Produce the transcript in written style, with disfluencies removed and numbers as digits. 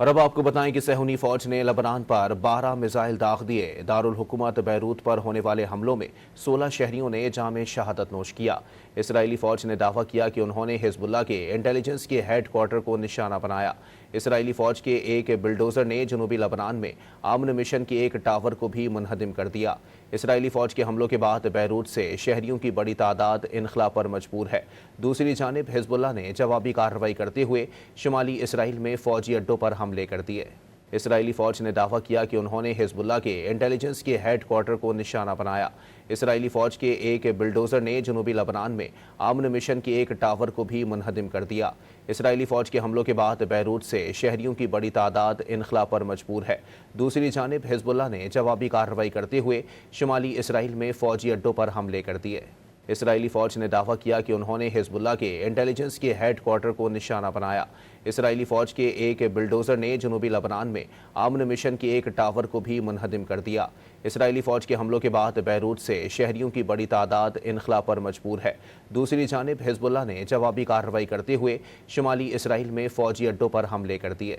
اور اب آپ کو بتائیں کہ صہیونی فوج نے لبنان پر 12 میزائل داغ دیے۔ دارالحکومت بیروت پر ہونے والے حملوں میں 16 شہریوں نے جام شہادت نوش کیا۔ اسرائیلی فوج نے دعویٰ کیا کہ انہوں نے حزب اللہ کے انٹیلیجنس کے ہیڈ کوارٹر کو نشانہ بنایا۔ اسرائیلی فوج کے ایک بلڈوزر نے جنوبی لبنان میں امن مشن کے ایک ٹاور کو بھی منہدم کر دیا۔ اسرائیلی فوج کے حملوں کے بعد بیروت سے شہریوں کی بڑی تعداد انخلا پر مجبور ہے۔ دوسری جانب حزب اللہ نے جوابی کارروائی کرتے ہوئے شمالی اسرائیل میں فوجی اڈوں پر حملے کر دیے۔ اسرائیلی فوج نے دعویٰ کیا کہ انہوں نے حزب اللہ کے انٹیلیجنس کے ہیڈ کوارٹر کو نشانہ بنایا۔ اسرائیلی فوج کے ایک بلڈوزر نے جنوبی لبنان میں امن مشن کے ایک ٹاور کو بھی منہدم کر دیا۔ اسرائیلی فوج کے حملوں کے بعد بیروت سے شہریوں کی بڑی تعداد انخلا پر مجبور ہے۔ دوسری جانب حزب اللہ نے جوابی کارروائی کرتے ہوئے شمالی اسرائیل میں فوجی اڈوں پر حملے کر دیے۔ اسرائیلی فوج نے دعویٰ کیا کہ انہوں نے حزب اللہ کے انٹیلیجنس کے ہیڈ کوارٹر کو نشانہ بنایا۔ اسرائیلی فوج کے ایک بلڈوزر نے جنوبی لبنان میں امن مشن کے ایک ٹاور کو بھی منہدم کر دیا۔ اسرائیلی فوج کے حملوں کے بعد بیروت سے شہریوں کی بڑی تعداد انخلا پر مجبور ہے۔ دوسری جانب حزب اللہ نے جوابی کارروائی کرتے ہوئے شمالی اسرائیل میں فوجی اڈوں پر حملے کر دیے۔